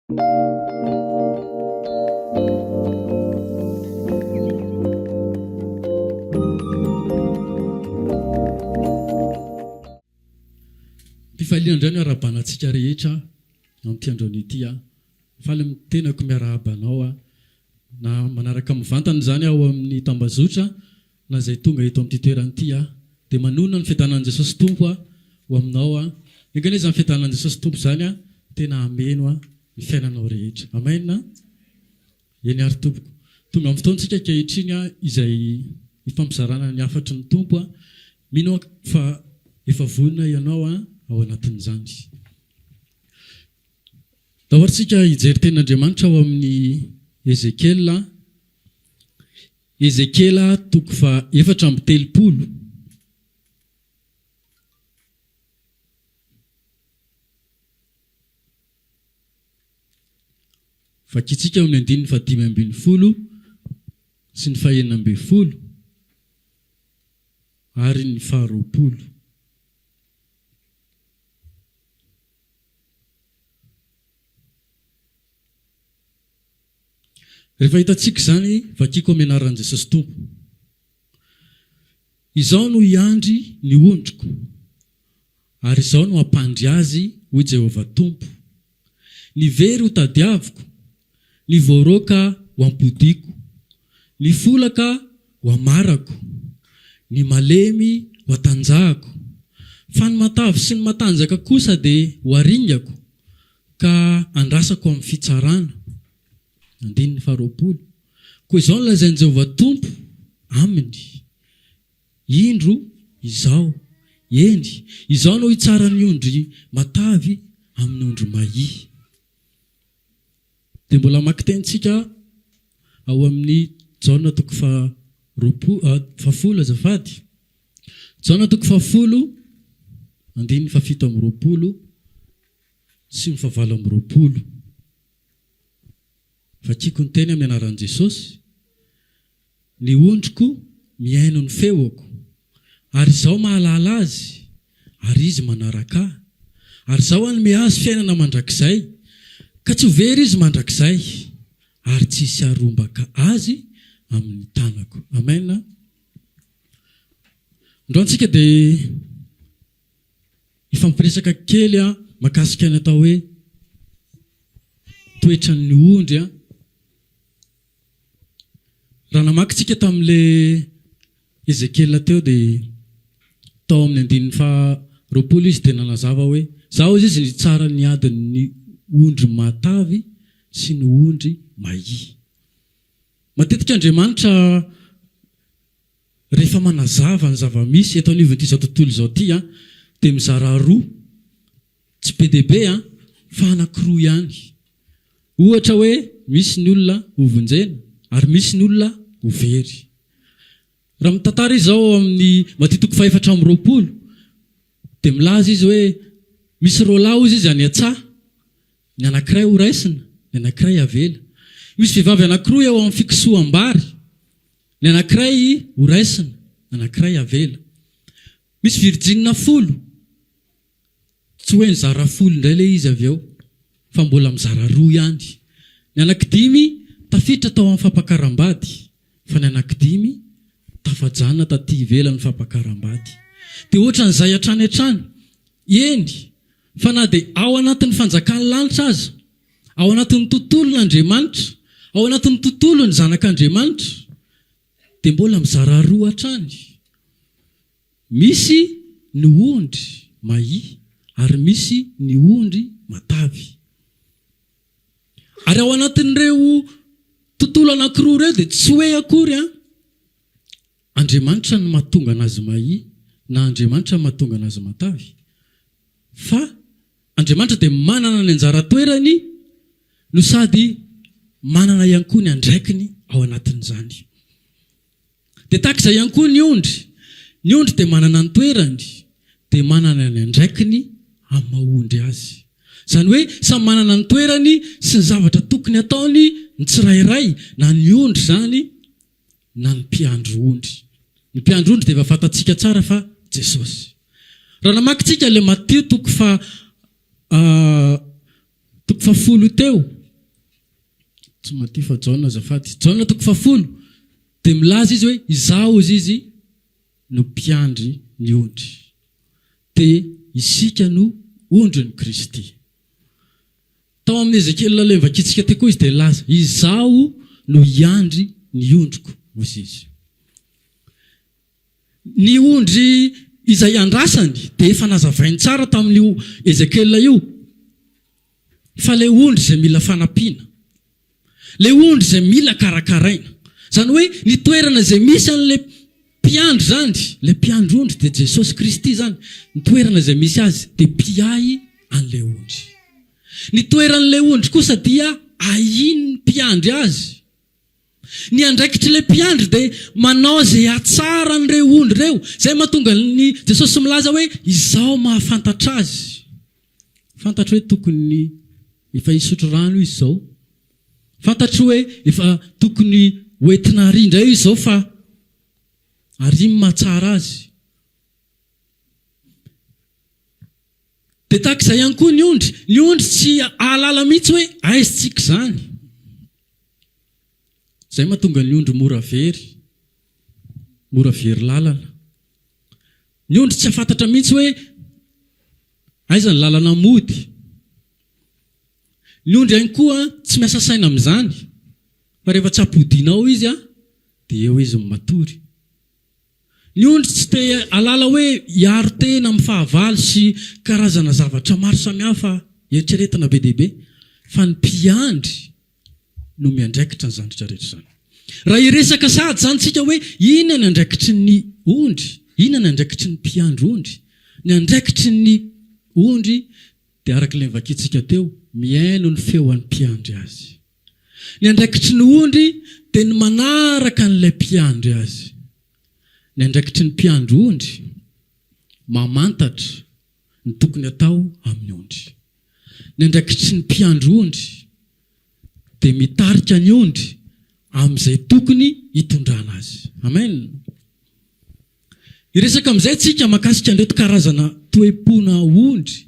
Mpifaliandrano arabanantsika rehetra amin'ity androany ity a. Faly mitenako miarahabanao a na manaraka mivantana zany aho amin'ny tambazotra na zay tonga eto amin'ity toerana ity a dia manonona ny fiadanan'i Jesosy Tompo a ho aminao a. Engan'izy amin'ny fiadanan'i Jesosy Tompo zany a tena ameno a ny fiainanao rehetra. Amen. Eny ary tompoko. Tonga amin'ny fotoantsika ankehitriny a izay hifampizarana ny hafatry ny Tompo a. Mino fa efa vonona ianao a ao anatin'izany. Dahorantsika hijery tenin'Andriamanitra ao amin'ny Ezekiela toko fa 4:30. Vakitsika amin'ny 5:50 sy ny 9:90 ary ny 20. Rehefa hitantsika zany vakiko amin'ny anaran'i Jesosy Tompo. Izao no iandry ny ondriko ary izao no ampandry azy ho Jehova Tompo. Ny very ho tadiaviko, ny voaroka ho ampodiko, ny folaka ho amarako, ny malemy ho atanjahako, fa ny matavy sy ny matanjaka kosa dia ho aringako ka andrasako amin'ny fitsarana. 20. Koa izao nolazain'i Jehova Tompo aminy. Indro izao, eny, izao no hitsara ny ondry matavy amin'ny ondry mahi. Dia mbola makitentsika ao amin'ny Jaona toko 10 azafady. Jaona toko 10, 7:20 sy 9:20. Vakiko ny teny amin'ny anaran'i Jesosy. Ny ondriko mihaino ny feoko, ary izao mahalala azy, ary izy manaraka ahy. Ary izao hanome azy fiainana mandrakizay, ka tsy ho very izy mandrakizay, ary tsy hisy harombaka azy amin'ny tanako. Amen. Androantsika dia ifampiresaka kely makasika ny atao hoe toetran'ny ondry. Raha namakitsika tamin'ile Ezekiela teo dia tao amin'ny 9:20 izy dia nanazava hoe zao izy ny tsara ny adin'ny ondry matavy sy ny ondry mahi. Matetika Andriamanitra rehefa manazava ny zava-misy eto anivon'ity zao tontolo izao ity dia mizara roa, tsy be dia be fa anankiroa ihany. Ohatra hoe misy ny olona ho vonjena ary misy ny olona ho very. Raha mitantara izy zao amin'ny Matia toko 4:20 dia milaza izy hoe misy roa lahy izy any an-tsaha, ny anankiray ho raisina, ny anankiray avela. Misy vehivavy anankiroa eo amin'ny fikisoam-bary, ny anankiray ho raisina, ny anankiray avela. Misy virjinina 10, tsy hoe nizara 10 indray le izy avy eo, fa mbola mizara roa ihany. Ny anankidimy tafiditra tao amin'ny fampakaram-bady, fa ny anankidimy tafajana taty ivelany fampakaram-bady. Dia ohatran'izay hatrany hatrany, eny, fa na dia ao anatin'ny fanjakan'ny lanitra aza, ao anatin'ny tontolon'Andriamanitra, ao anatin'ny tontolon'ny zanak'Andriamanitra, dia mbola mizara roa hatrany. Misy ny ondry mahi ary misy ny ondry matavy. Ary ao anatin'ireo tontolo anankiroa ireo dia tsy hoe akory Andriamanitra no mahatonga anazy mahi na Andriamanitra no mahatonga anazy matavy, fa Andriamanitra dia manana ny anjara toerany no sady manana ihany koa ny andraikiny ao anatin'izany. Dia tahak'izay ihany koa ny ondry dia manana ny toerany, dia manana ny andraikiny amin'ny maha-ondry azy. Izany hoe samy manana ny toerany sy ny zavatra tokony ataony ny tsirairay, na ny ondry zany na ny mpiandro ondry. Ny mpiandro ondry dia efa fantatsika tsara fa Jesosy. Raha namakitsika ilay Matia toko 10 teo tsy maty fa Jaona azafady. Jaona 10 dia milaza izy hoe izaho izy no mpiandry ny ondry dia isika no ondry ny Kristy. Tao amin'ny Ezekiel ilay vakitsika teo koa izy dia laza izaho no iandry ny ondriko hozy izy. Ny ondry izay andrasany dia efa nazavainy tsara tamin'io Ezekiel io fa ilay ondry izay mila fanampiana, ilay ondry izay mila karakaraina. Zany hoe ny toerana izay misy an'ilay mpiandry zany, ilay mpiandry ondry dia Jesosy Kristy zany. Ny toerana izay misy azy dia mpiay an'ilay ondry. Ny toeran'ilay ondry kosa dia ahiny ny mpiandry azy. Ny andraikitry ilay mpiandry dia manao izay atsara an'ireo ondry ireo. Izay mahatonga ny Jesosy milaza hoe izaho mahafantatra azy. Fantatra hoe tokony efa hisotro rano izy izao. Fantatra hoe efa tokony hoentina rindra izy izao fa arimy mahatsara azy. Dia tahaka izay ihany koa ny ondry. Ny ondry tsy ahalala mihitsy hoe aizintsika izany. Izay mahatonga ny ondry mora very lalana. Ny ondry tsy afantatra mihitsy hoe aiza ny lalana mody. Ny ondry ihany koa tsy miasa saina amin'izany. Fa rehefa tsy ampodinao izy dia eo izy matory. Ny ondry tsy te alala hoe hiaro tena amin'ny fahavalo sy karazana zavatra maro samihafa eritreretina be dia be. Fa ny mpiandry no miandraikitra ny zandritra rehetra zany. Raha iresaka sady zany tsika hoe inona ny andraikitry ny ondry, inona ny andraikitry ny mpiandry ondry. Ny andraikitry ny ondry dia araka ilay vakitsika teo, miaino ny feon'ny mpiandry azy. Ny andraikitry ny ondry dia ny manaraka an'ilay mpiandry azy. Ny andraikitry ny mpiandry ondry mamantatra ny tokony atao amin'ny ondry. Ny andraikitry ny mpiandry ondry dia mitarika ny ondry amin'izay tokony hitondrana azy. Amen. Iresaka amin'izay tsika makasika an'ireto karazana toepona ondry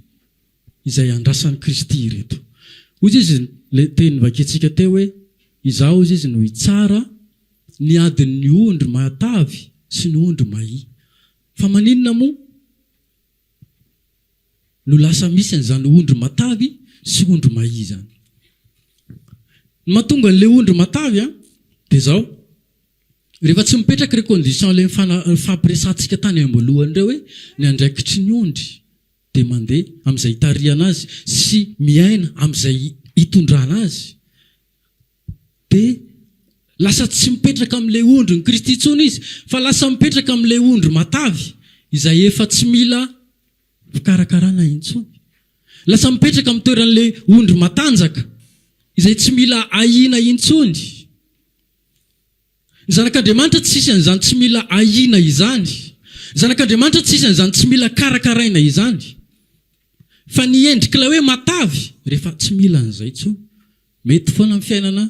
izay andrasan'i Kristy ireto. Hoy izy ilay teny vakitsika teo hoe izaho izy no hitsara ny adin'ny ondry matavy sy ny ondry mahi. Fa maninona moa no lasa misy an'izany ondry matavy sy ondry mahi zany. Ny mahatonga an'ilay ondry matavy dia izao, rehefa tsy mipetraka ireo condition ilay fampiresantsika tany amboalohany ireo hoe ny andraikitry ny ondry dia mandeha amin'izay hitariana azy sy miaina amin'izay hitondrana azy. Dia lasa tsy mipetraka amin'ilay ondry ny Kristy intsony izy, fa lasa mipetraka amin'ilay ondry matavy izay efa tsy mila fikarakarana intsony. Lasa mipetraka amin'ny toeran'ilay ondry matanjaka izay tsy mila ahina intsony. Ny zanak'Andriamanitra tsy isy an'izany tsy mila ahina izany. Ny zanak'Andriamanitra tsy isy an'izany tsy mila karakaraina izany. Fa ny endrik'ilay hoe matavy rehefa tsy mila an'izay intsony. Mety foana amin'ny fiainana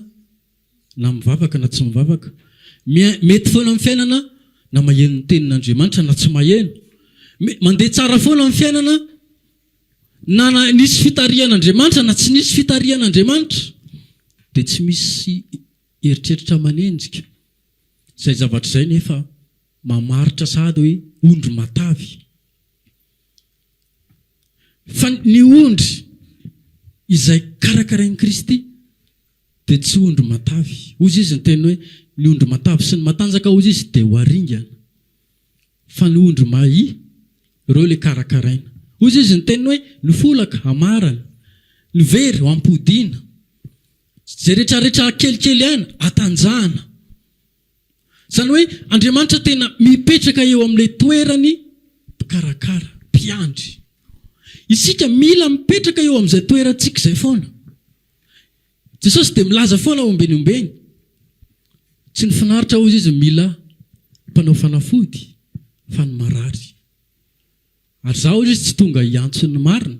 na mivavaka na tsy mivavaka. Mety foana amin'ny fiainana na maheno ny tenin'Andriamanitra na tsy maheno. Mandeha tsara foana amin'ny fiainana na nisy fitarian'Andriamanitra na tsy nisy fitarian'Andriamanitra. Dia tsy misy eritreritra manenjika. Izay zavatra izay nefa mamaritra sady hoe ondry matavy. Fa ny ondry izay karakarain'i Kristy dia tsy ondry matavy. Hozy izy ny teny hoe ny ondry matavy sy ny matanjaka hozy izy dia ho aringana. Fa ny ondry mahi ireo ilay karakaraina. Hozy izy ny teny hoe ny folaka hamarana, ny very ho ampodiana, izay rehetrarehetra kelikely ihany atanjahana. Izany hoe Andriamanitra tena mipetraka eo amin'ilay toerany mpikarakara, mpiandry. Isika mila mipetraka eo amin'izay toerantsika izay foana. Jesosy dia milaza foana ombeny. Tsy ny finaritra hozy izy mila mpanao fanafody fa ny marary. Ary zaho hozy izy tsy tonga hiantso ny marina,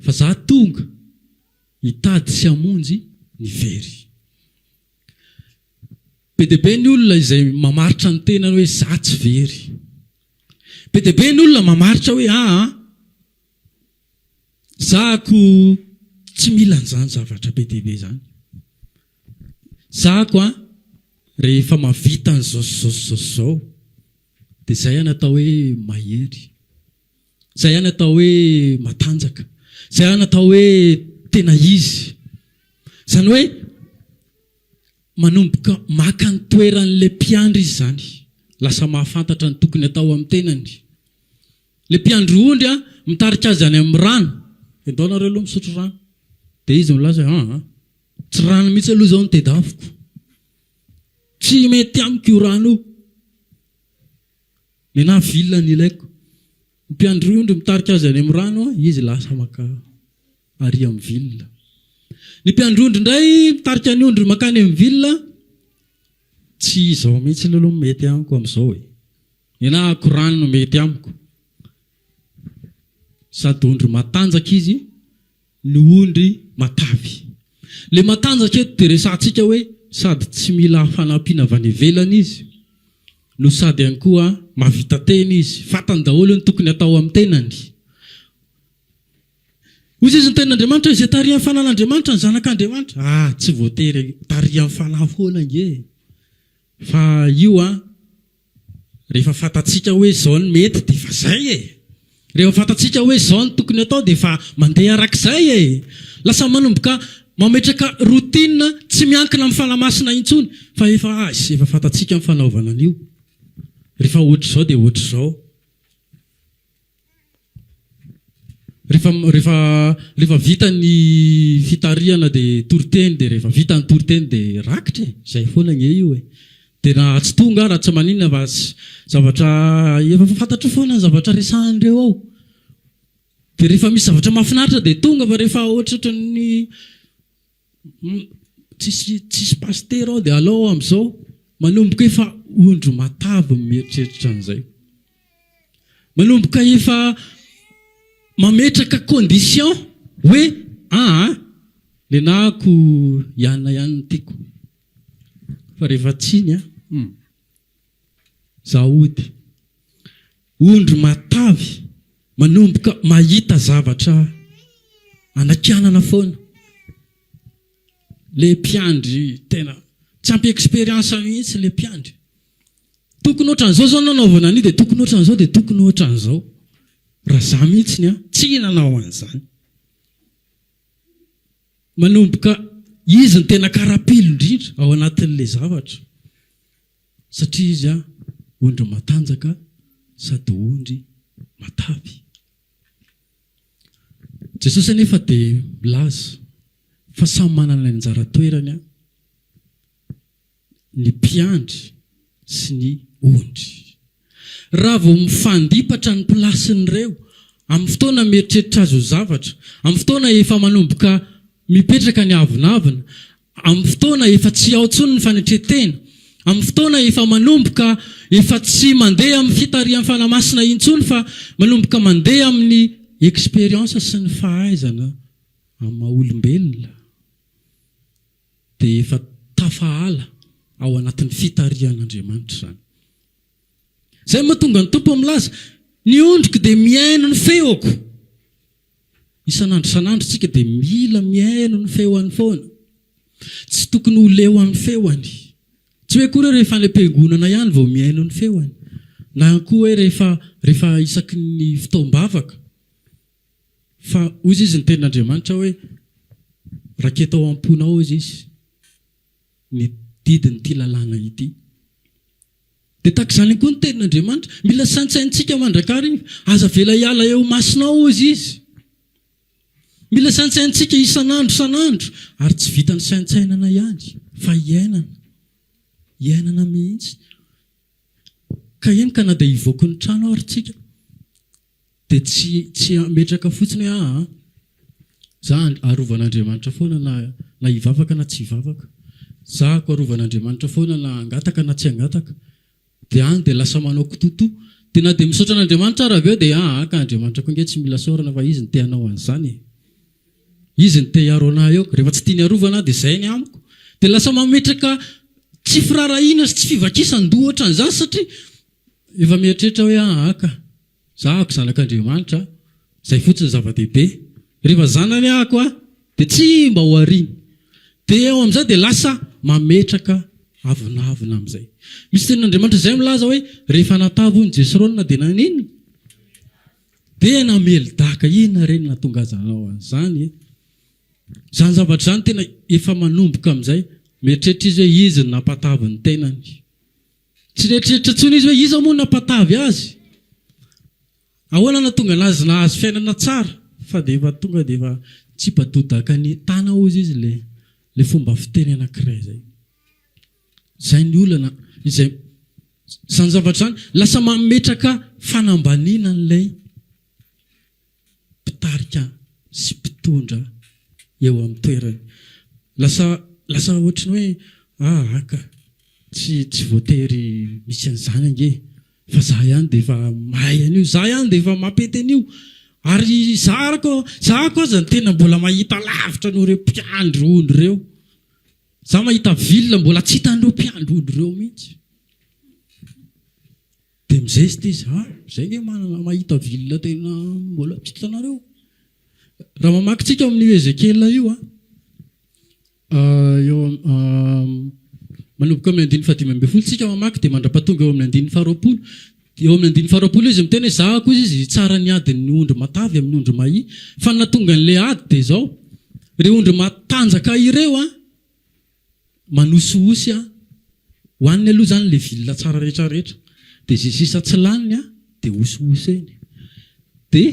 fa zaho tonga hitady sy hamonjy ny very. Be dia be ny olona izay mamaritra ny tenany hoe za tsy very. Be dia be ny olona mamaritra hoe zahako tsy mila an'izany zavatra be dia be zany. Zako rehefa mavita zao dia zay ihany atao hoe mahery, zay ihany atao hoe matanjaka, zay ihany atao hoe tena izy. Zany hoe manomboka maka ny toeran'le mpiandry izy zany, lasa mahafantatra ny tokony atao amin'ny tenany. Le mpiandry ondry mitarika azy any amin'ny rano, endaonareo aloha misotro rano, dia izy milaza tsy rano mihitsy aloha zao no tedaviko, tsy mety amiko io rano io, ny na vilona ny ilaiko. Mpiandry ondry mitarika azy any amin'ny rano, izy lasa maka ary amin'ny vilona. Ny mpiandry ondry indray mitarika ny ondry makany amin'ny vilona, tsy izao mihitsy aloha mety amiko amin'izao ny na korano no mety amiko. Sady ondry matanjaka izy, ny ondry matavy. Le matanjaka eto dia resantsika hoe sady tsy mila fanampiana avy any ivelany izy, no sady ihany koa mahavita teny izy, fantany daholo ny tokony atao amin'ny tenany. Hoy izy ny tenin'Andriamanitra, izay tarihan'ny fanan'Andriamanitra ny zanak'Andriamanitra, tsy voatery tarihan'ny fanahy foana nge, fa io rehefa fantatsika hoe zao ny mety dia fa zay rehefa fantatsika hoe zao ny tokony atao dia fa mandeha arak'izay lasa manomboka mametraka routine, tsy miankina amin'ny fanamasina intsony, fa efa fantatsika amin'ny fanaovana an'io, rehefa ohatra zao dia ohatra zao. Rehefa vita ny fitarihana dia toroteny, dia rehefa vita ny toroteny dia rakitra, izay foana nge io dia na tsy tonga raha tsy maninona fa zavatra efa fantatra foana ny zavatra resahandreo ao. Dia rehefa misy zavatra mahafinaritra dia tonga, fa rehefa ohatra ny tsisy pasteur ao dia alao amin'izao, manomboka efa ondro matavy mieritreritra an'izay, manomboka efa mametraka condition hoe le nako ianona ihany ny tiako, fa rehefa tsiny zaody. Ondry matavy manomboka mahita zavatra anakianana foana. Le mpiandry tena tsy ampy expérience mihitsy le mpiandry, tokony ohatran'izao zao nanaovana an'io dia tokony ohatran'izao dia tokony ohatran'izao, raha za mihitsiny tsy nanao an'izany. Manomboka izy ny tena karapilo indrindra ao anatin'le zavatra, satria izy ondry matanjaka sady ondry matavy. Jesosy anefa dia milaza fa samy manana ny anjara toerany ny mpiandry sy ny ondry. Raha vao mifandipatra ny plasin'ireo amin'ny fotoana mieritreritra azy ho zavatra, amin'ny fotoana efa manomboka mipetraka ny avinavina, amin'ny fotoana efa tsy ao intsony ny fanetretena, amin'ny fotoana efa manomboka efa tsy mandeha amin'ny fitarihan'ny fanamasina intsony, fa manomboka mandeha amin'ny expérience sy ny fahaizana amin'ny maha-olombelona, dia efa tafahala ao anatin'ny fitarihan'Andriamanitra zany. Zay mahatonga ny tompo milaza, ny ondriko dia miaino ny feoko. Isan'andro san'andro tsika dia mila miaino ny feoany foana, tsy tokony ho leo amin'ny feoany. Tsy hoe koa rehefa any am-piangonana ihany vao miaino ny feoany, na koa hoe rehefa isaky ny fotoam-bavaka, fa hoy izy ny tenin'Andriamanitra hoe raketo ao am-ponao izy ny didin'ity lalàna ity. Dia tahaka izany koa ny tenin'Andriamanitra, mila saintsaintsika mandrakary, aza vela hiala eo masinao izy, mila saintsaintsika isan'andro, ary tsy vita ny saintsainana ihany, fa iainana mihitsy. Ka eny ka na dia hivoaka ny trano ary tsika, dia tsy metraka fotsiny hoe za arovan'Andriamanitra foana na hivavaka na tsy hivavaka, za ko arovan'Andriamanitra foana na angataka na tsy angataka, dia any dia lasa manao kototo. Dia na dia misaotra an'Andriamanitra ara aveo dia ka Andriamanitra koa nge tsy mila saorana, fa izy ny te hanao an'izany, izy ny te hiaro anahy eo, rehefa tsy tiany arovana dia izay ny amiko. Dia lasa mametraka tsy firarahina sy tsy fivakisan-doha ohatran'izany, satria efa mieritreritra hoe ka zahako zanak'Andriamanitra, izay fotsiny zava-dehibe. Rehefa zanany ahako dia tsy mba ho ariany, dia eo amin'izay dia lasa mametraka avonavona amin'izay. Misy tenin'Andriamanitra izay milaza hoe rehefa natavo ny Jesirona dia nanino? Dia namelodaka. Inona reny nahatonga azanao an'izany? Izany zavatra izany tena efa manomboka amin'izay. Mieritreritra izy hoe izy nampatavy ny tenany. Tsy rehetrrehetra intsony izy hoe iza moa nampatavy azy. Ahoana nahatonga anazy nahazo fiainana tsara fa dia efa tonga dia efa tsy mpatodaka ny tana ozy izy le fomba fiteny anankiray izay. Izay ny olana izay izany zavatra izany lasa mametraka fanambaniana n'ilay mpitarika sy mpitondra eo amin'ny toerany. Lasa ohatrany hoe aka tsy voatery misy an'izany ange fa za ihany dia efa mahay an'io, za ihany dia efa mampety an'io. Ary za koa aza tena mbola mahita lavitra an'ireo mpiandry ondry ireo. Za mahita vilona mbola tsy hitan'ireo mpiandry ondry ireo mihitsy. Dia mizesty izy, izay nge mahita vilona tena mbola tsy hitanareo. Raha mamakitsika amin'io Ezekiela io manomboka amin'ny 5:15 tsika mamaky dia mandrapatonga eo amin'ny 9:20. Eo amin'ny 9:20 izy miteny hoe za koa izy tsara ny adiny ondry matavy amin'ny ondry mahi, fa natonga n'ilay ady dia izao ireo ondry matanjaka ireo manosihosy hoaniny aloha izany ilay vilona tsara rehetrarehetra, dia izay sisa tsy laniny dia hosihoseny, dia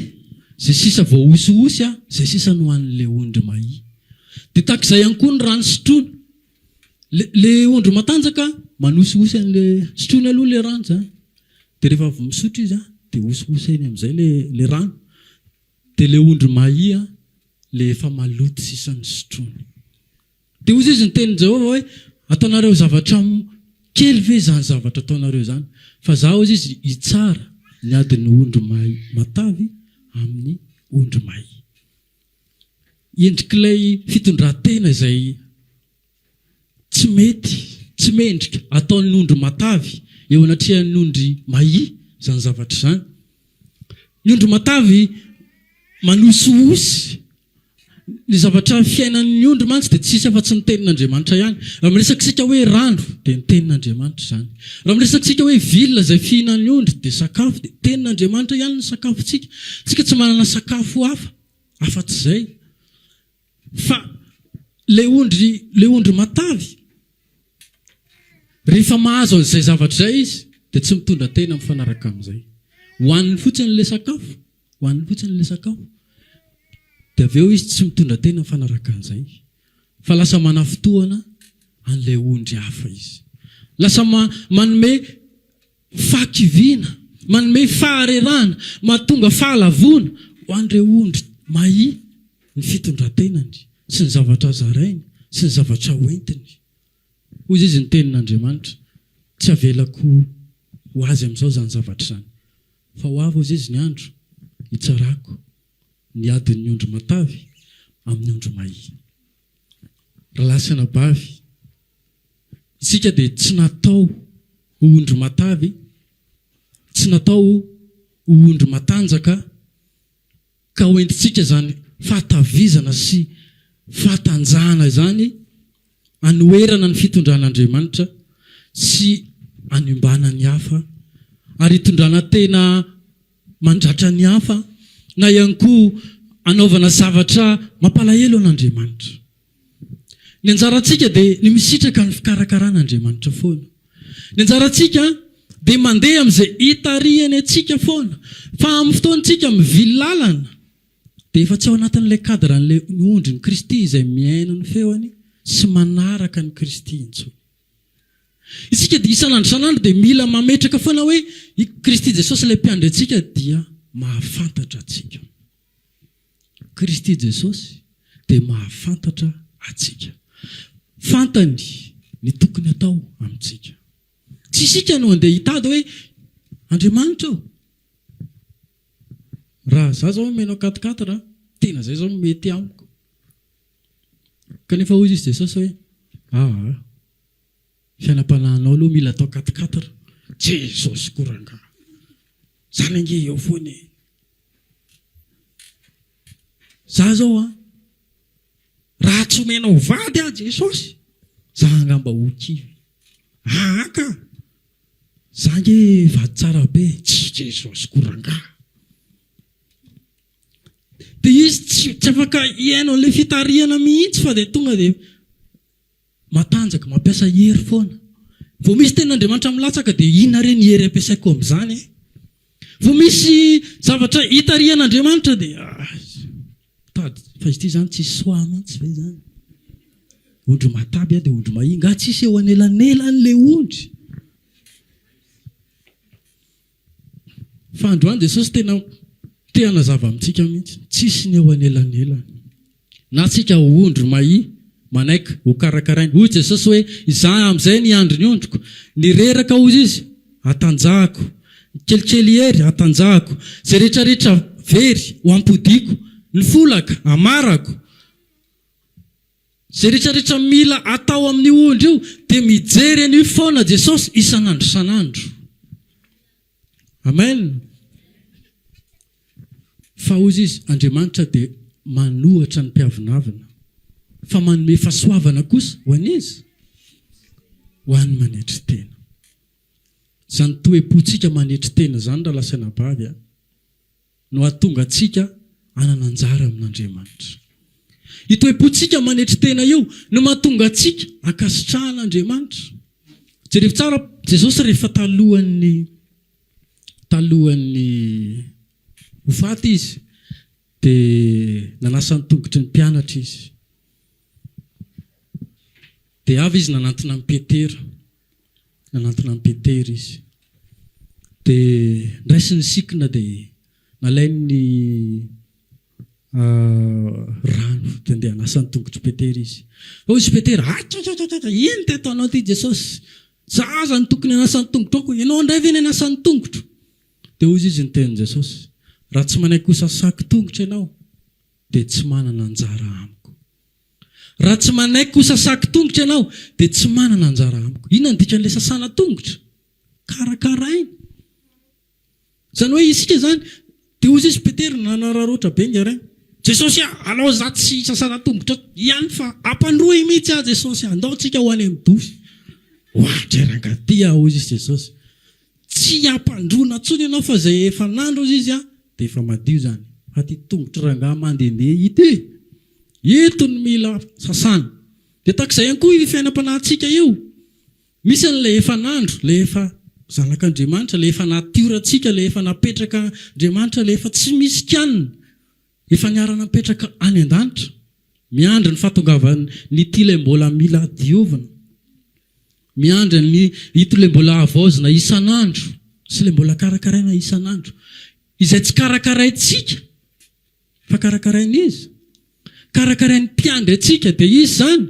izay sisa vao hosihosy izay sisa no hoan'ilay ondry mahi. Dia takizay ihany koa ny rano sotroina. Le ondry matanjaka manosihosy an'ilay sotroina aloha ilay rano izany. Dia rehefa avy misotro izy dia hosihoseny amin'izay le rano. Dia le ondry mahi le efa maloto sisa ny sotroina. Dia hozy izy ny tenin Jehovah hoe ataonareo zavatra kely ve izany zavatra ataonareo izany, fa za hozy izy hitsara ny adiny ondry mahi matavy amin'ny ondry mahi. Endrik'ilay fitondran-tena izay tsy mety, tsy mendrika ataon'ny ondry matavy eo anatrehan'ny ondry mahi izany zavatra izany. Ny ondry matavy manosihosy ny zavatra fiainan'ny ondry mantsy dia tsisy afa-tsy ny tenin'Andriamanitra ihany. Raha miresaka sika hoe rano dia ny tenin'Andriamanitra izany. Raha miresaka sika hoe vilona izay fihinan'ny ondry dia sakafo, dia tenin'Andriamanitra ihany ny sakafontsika. Tsika tsy manana sakafo afa-tsy izay. Fa le ondry matavy rehefa mahazo an'izay zavatra izay izy dia tsy mitondra tena mifanaraka amin'izay. Hoaniny fotsiny le sakafo, hoaniny fotsiny le sakafo. Dia avy eo izy tsy mitondra tena mifanaraka an'izay. Fa lasa manafotoana an'ilay ondry hafa izy. Lasa manome fahakiviana, manome faharerana, mahatonga fahalavona ho an'ireo ondry mahi ny fitondran-tenany sy ny zavatra zarainy sy ny zavatra hoentiny. Hoy izy ny tenin'Andriamanitra, tsy avelako ho azy amin'izao izany zavatra izany, fa ho avy hozy izy ny andro hitsarako ny adiny ondry matavy amin'ny ondry mahi. Ralasana bavy, isika dia tsy natao ho ondry matavy, tsy natao ho ondry matanjaka ka hoentintsika izany fahatavizana sy fahatanjahana izany anoherana ny fitondran'Andriamanitra sy haniombana ny hafa ary hitondrana tena mandratra ny hafa, na ihany koa anaovana zavatra mampalahelo an'Andriamanitra. Ny anjarantsika dia ny misitraka ny fikarakaràn'Andriamanitra foana. Ny anjarantsika dia mandeha amin'izay hitarihany antsika foana, fa amin'ny fotoantsika mivily lalana dia efa tsy ao anatin'ilay kadran'ilay ondry ny Kristy izay miaina ny feony sy manaraka ny Kristy intsony. Isika dia isan'andro dia mila mametraka foana hoe i Kristy Jesosy ilay mpiandry antsika dia mahafantatra atsika. Kristy Jesosy dia mahafantatra atsika. Fantany ny tokony atao amintsika. Tsy isika no andeha hitady hoe Andriamanitra raha za zao meno akatikatara tena zay zao mety amiko. Kanefa hoy izy Jesosy hoe fiainam-panahinao aloha mila atao akatikatara. Jesosy koranga zany ange eo foana. Za zao raha tsy omenao vady a Jesosy za angamba okivy aka za nge vady tsara be tsy Jesosy koranga de izy tsy afaka iainao le fitariana mihitsy fa de tonga de matanjaka mampiasa hery foana vao misy ten'Andriamanitra milatsaka de inona reny hery ampiasaiko amin'izany vao misy zavatra hitarian'Andriamanitra de tady fa izy ity zany tsisy soa mihitsy ve zany ondry mataby a de ondry mahinga tsisy eo anelan'elan'le ondry fa androany Jesosy tena te hanazava amintsika mihitsy tsisy ny eo anelan'elany na tsika ondry manaiky ho karakarainy hoy Jesosy hoe za amin'izay ny andro ny ondriko ny reraka ozy izy atanjahako kelikely hery atanjahako zay rehetrarehetra very ho ampodiko ny folaka amarako zay rehetrarehetra mila atao amin'ny ondry io de mijery an'io foana Jesosy isan'andro san'andro amen fa ozy izy Andriamanitra de manohatra ny mpiavinavina fa manome fahasoavana kosa ho an'izy ho an'ny manetry tena zany toe-potsika manetry tena zany raha lasaina bavy no ahatonga atsika anana anjara amin'Andriamanitra itoe-potsika manetry tena io no mahatonga atsika akasitrahan'Andriamanitra jereo tsara Jesosy rehefa talohan'ny hofaty izy de nanasa ny tongotry ny mpianatra izy de avy izy nanantona ny Petera izy de ndraisy ny sikina de nalainy rano de andeha hanasa ny tongotry Petera izy fa izy Petera ino ty ataonao ty Jesosy zaza ny tokony hanasa ny tongotrako ianao indray ve ny hanasa ny tongotro de ozy izy ny tenin Jesosy raha tsy manaiky ho sasaky tongotra ianao de tsy manana anjara amiko raha tsy manaiky ho sasaky tongotra ianao de tsy manana anjara amiko inona ny dikan'le sasana tongotra karakaraina zany hoe isika zany de ozy izy Petera nanararoatra be ngarainy Jesosy alao za tsy sasana tongotra ihany fa ampandroy mihitsy Jesosy andao tsika ho any amin'ny dosy ohatra rangaty ozy izy Jesosy tsy ampandrona tsony ianao fa zay efa nandro ozy izy de efa madio zany fa ty tongotra rangahy mandehandeha ity ito ny mila sasana de takizay ihany koa io fiainam-panahintsika io misy an'le efa nandro le efa zanak'Andriamanitra le efa natiorantsika le efa napetraka Andriamanitra le efa tsy misy kanina efa niarana napetraka any an-danitra miandry ny fahatongavany ny ty le mbola mila diovina miandry ny ito le mbola avaozina isan'andro sy le mbola karakaraina isan'andro izay tsy karakaraintsika fa karakarain'izy karakarain'ny mpiandry atsika de izy zany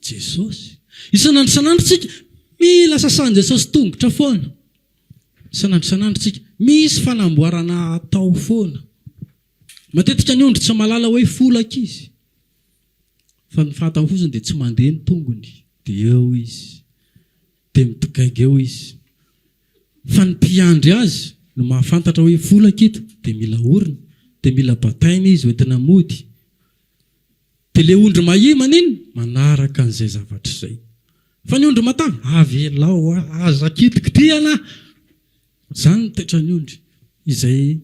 Jesosy isan'andro san'andro tsika mila sasan'i Jesosy tongotra foana isan'andro san'andro tsika misy fanamboarana atao foana matetika ny ondry tsy malala hoe folaka izy fa ny fahatao fosiny de tsy mandeha ny tongony de eo izy de mitogaiga eo izy fa ny mpiandry azy no mahafantatra hoe folaka ito de mila orina de mila bataina izy hoentina mody de le ondry mahimana iny manaraka an'izay zavatra izay fa ny ondry matavy avelao aza kitikitiana zany ny toetra ny ondry izay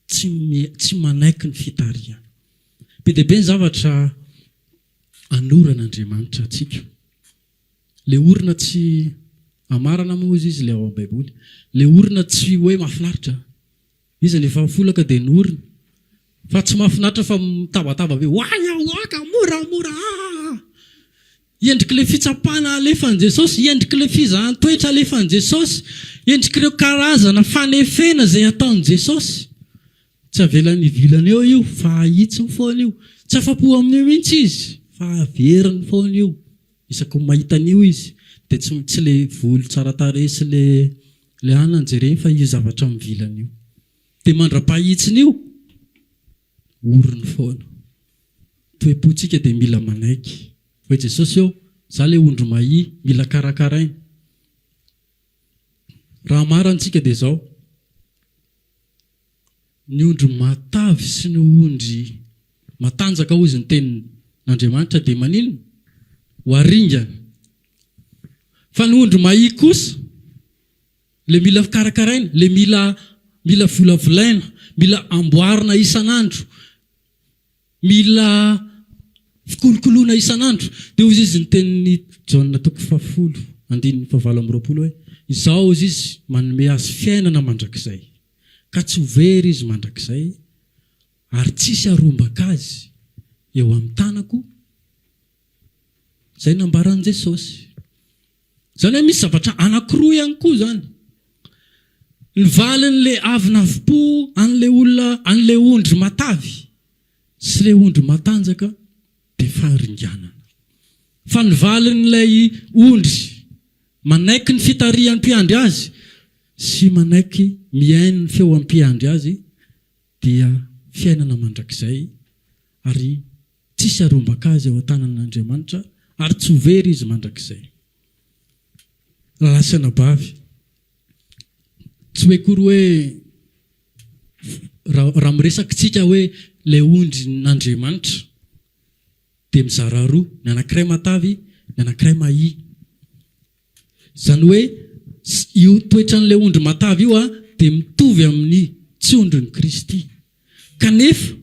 tsy manaiky ny fitariana be deabe ny zavatra anoran'Andriamanitra atsika le orina tsy amarana moa izy le ao amin'ny Baiboly le orina tsy hoe mahafinaritra izy ny efa folaka de ny orina fa tsy mahafinaritra fa mitabataba be oaka moramora endriky le fitsapana alefan'i Jesosy endriky le fizahanttoetra alefan'i Jesosy endriky ireo karazana fanefena zay ataon'i Jesosy tsy avelany vilana eo io fa ahitsiny foana io tsy afapo amin'io mihitsy izy fa averiny foana io isaky mahitan'io izy de tsy le volo tsara tare sy le anany jereny fa io zavatra mivilana io de mandra-pahitsiny io oriny foana toe-potsika de mila manaiky hoe Jesosy eo za le ondry mahi mila karakaraina raha marantsika de zao ny ondry matavy sy ny ondry matanjaka ozy ny teny n'Andriamanitra dia maninona? Ho aringana. Fa ny ondry mahia kosa, le mila karakaraina, le mila volavolaina, mila amboarina isan'andro, mila fikolokoloana isan'andro. Dia hozy izy ny tenin'ny Jaona 10:20 hoe izao izy manome azy fiainana mandrakizay, ka tsy ho very izy mandrakizay, ary tsisy arombaka azy eo amin'ny tanako. Zay nambaran'i Jesosy. Zany hoe misy zavatra anankiroa ihany koa zany. Ny valin'le avy navim-po an'le olona, an'le ondry matavy sy le ondry matanjaka dia faharinganana. Fa ny valin'ilay ondry manaiky ny fitarihan'ny mpiandry azy sy manaiky miaino ny feo amin'ny mpiandry azy dia fiainana mandrakizay, ary tsisy arombaka azy eo an-tanan'Andriamanitra, ary tsy ho very izy mandrakizay. Lasana bavy, tsy hoe kory hoe raha miresakitsika hoe le ondry n'Andriamanitra dia mizara roa, ny anankiray matavy, ny anankiray mahia. Zany hoe io toetran'ilay ondry matavy io dia mitovy amin'ny tsy ondrin'ny Kristy. Kanefa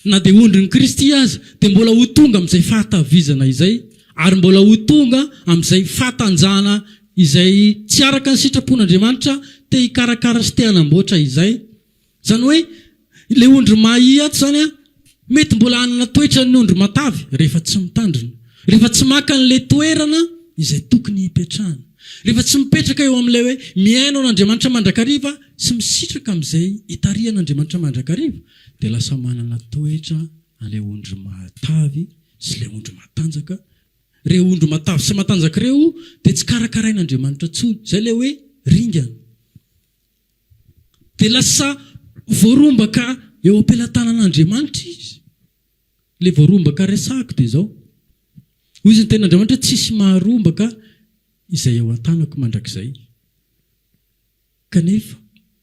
na dia ondrin'ny Kristy aza dia mbola ho tonga amin'izay fahatavizana izay, ary mbola ho tonga amin'izay fahatanjahana izay tsy araka ny sitrapon'Andriamanitra te hikarakara sy te hanamboatra izay. Zany hoe ilay ondry mahia ato zany mety mbola hanana toetra ny ondry matavy rehefa tsy mitandrina, rehefa tsy maka an'ilay toerana izay tokony hipetrahana, rehefa tsy mipetraka eo amin'ilay hoe miaino an'Andriamanitra mandrakariva sy misitraka amin'izay hitarihan'Andriamanitra mandrakariva, dia lasa manana toetra an'ilay ondry matavy sy ilay ondry matanjaka. Reo ondry matavy sy matanjaka ireo dia tsy karakarain'Andriamanitra intsony, izay ilay hoe ringana. Dia lasa voarombaka eo am-pelantanan'Andriamanitra izy. Ilay voarombaka resahako dia izao, hoy izy ny ten'Andriamanitra, tsisy maharombaka izay eo an-tanako mandrakizay. Kanefa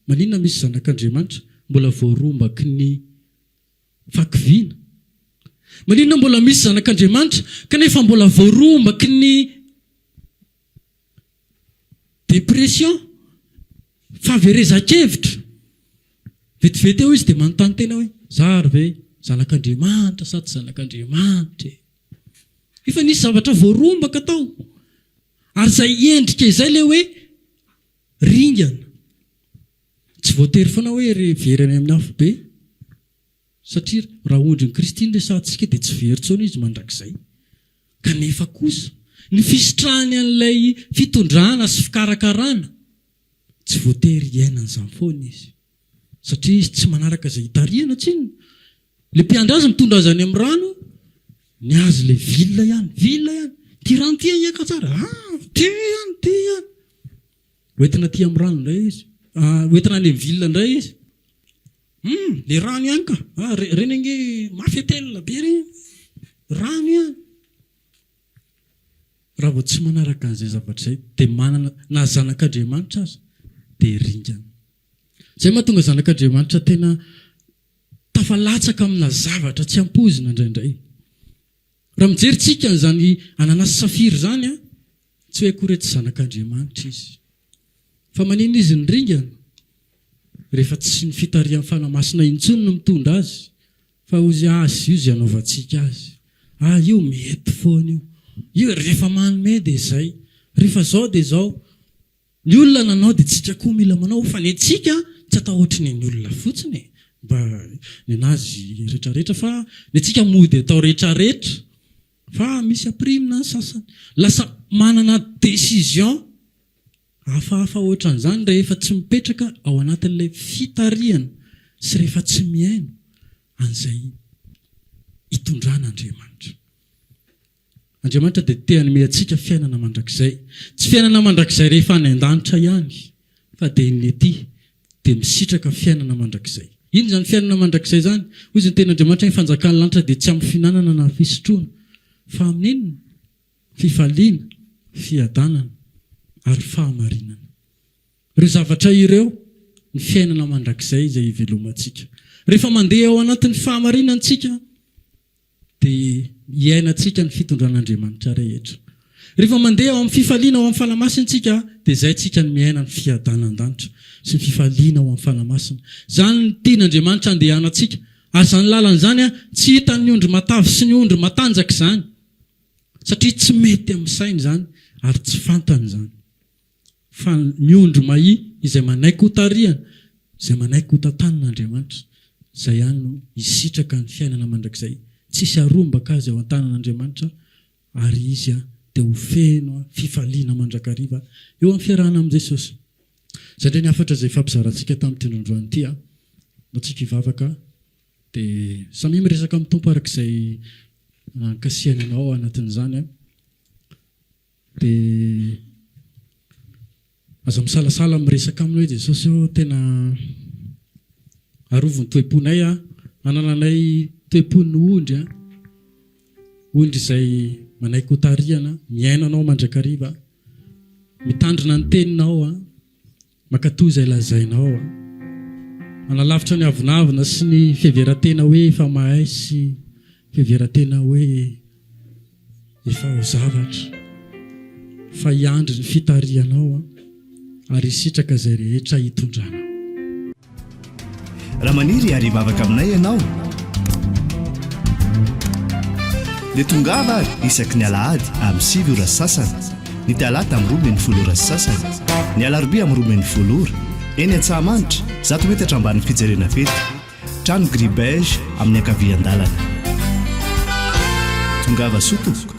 maninona misy zanak'Andriamanitra mbola voarombaky ny fakiviana? Maninona mbola misy zanak'Andriamanitra kanefa mbola voarombaky ny depression, fahaverezan-kevitra? Vetivety eo izy dia manontany tena hoe zary ve zanak'Andriamanitra sa tsy zanak'Andriamanitra? Efa nisy zavatra voarombaka tao, ary izay endrika izay ilay hoe ringana. Tsy voatery foana hoe verany amin'ny afo be, satria raha ondrin'ny Kristy ny resantsika dia tsy very intsony izy mandrakizay. Kanefa kosa ny fisitrahany an'ilay fitondrana sy fikarakarana tsy voatery iainan'izany foana izy, satria izy tsy manaraka izay hitarihana tsinona. Le mpiandry azy mitondra azy any amin'ny rano, ny azy le vilona ihany, ty rano ty iaka tsara, ty ihany. Hoentina ty amin'ny rano indray izy, hoentina any amin'ny vilona indray izy, le rano ihany ka, reny ange mafetelina be reny, rano ihany. Raha vao tsy manaraka an'izay zavatra izay dia manana na zanak'Andriamanitra aza dia ringana. Izay mahatonga zanak'Andriamanitra tena tafalatsaka amina zavatra tsy ampozina indraindray. Raha mijeritsika n'izany ananasy safira zany, tsy hoe kory tsy zanak'Andriamanitra izy. Fa maninona izy ny ringana? Rehefa tsy ny fitarihan'ny fanamasina intsony no mitondra azy, fa ozy azy io izay anaovantsika azy. Io mety foana io rehefa manome dia izay, rehefa zao dia zao. Ny olona nanao dia tsika koa mila manao, fa ny antsika tsy atao ohatry ny olona fotsiny, mba ny anazy rehetrarehetra, fa ny antsika mody atao rehetrarehetra, fa misy aprimina ny sasany. Lasa manana décision hafahafa ohatran'izany rehefa tsy mipetraka ao anatin'ilay fitarihana sy rehefa tsy miaino an'izay hitondran'Andriamanitra. Andriamanitra dia te hanome antsika fiainana mandrakizay, tsy fiainana mandrakizay rehefa any an-danitra ihany, fa dia ny ety dia misitraka fiainana mandrakizay. Ino zany fiainana mandrakizay zany? Hoy izy ny ten'Andriamanitra, ny fanjakan'ny lanitra dia tsy amin'ny finanana na fisotroana, fa amin'inona? Fifaliana, fiadanana ary fahamarinana. Ireo zavatra ireo ny fiainana mandrakizay izay ivelomantsika. Rehefa mandeha ao anatin'ny fahamarinantsika dia iainantsika ny fitondran'Andriamanitra rehetra. Rehefa mandeha ao amin'ny fifaliana ao amin'ny fanamasinatsika dia izay tsika ny miaina ny fiadanan-danitra sy ny fifaliana ao amin'ny fanamasina. Izany ny tian'Andriamanitra andehanantsika. Ary izany lalana izany tsy hitan'ny ondry matavy sy ny ondry matanjaka izany. Satria tsy mety amin'ny sainy izany ary tsy fantany izany. Fa ny ondry mahia izay manaiky ho tariana, izay manaiky ho tantanan'Andriamanitra, izay ihany no hisitraka ny fiainana mandrakizay. Tsisy arombaka azy ao an-tanan'Andriamanitra ary izy dia ho feno fifaliana mandrakariva eo amin'ny fiarahana amin'i Jesosy. Satria ny hafatra izay fampizarantsika tamin'ity androany ity, no tsika hivavaka dia samy miresaka amin'ny Tompo arak'izay nankasiany anao anatin'izany. Dia aza misalasala miresaka aminao Jesosy eo, tena arovony toe-ponay, anananay toe-pony ondry, ondry izay manaiky ho tariana, miainanao mandrakariva, mitandrina ny teninao, makatoy izay lazainao, analavitra ny avinavina sy ny fiheveran-tena hoe efa mahay sy fiheveran-tena hoe efa ho zavatra, fa hiandry ny fitarianao ary hisitraka izay rehetra hitondrana. Raha maniry ary hivavaka aminay ianao dia tongava ary isaky ny alahady amin'ny 7 ora sasany, ny talata amin'ny 12 ora sasany, ny alarobia amin'ny 12 ora, eny Antsahamanitra 100 metatra ambanin'ny fijerena fety, trano Gribege amin'ny ankavian-dalana. Tongava soa tompoko.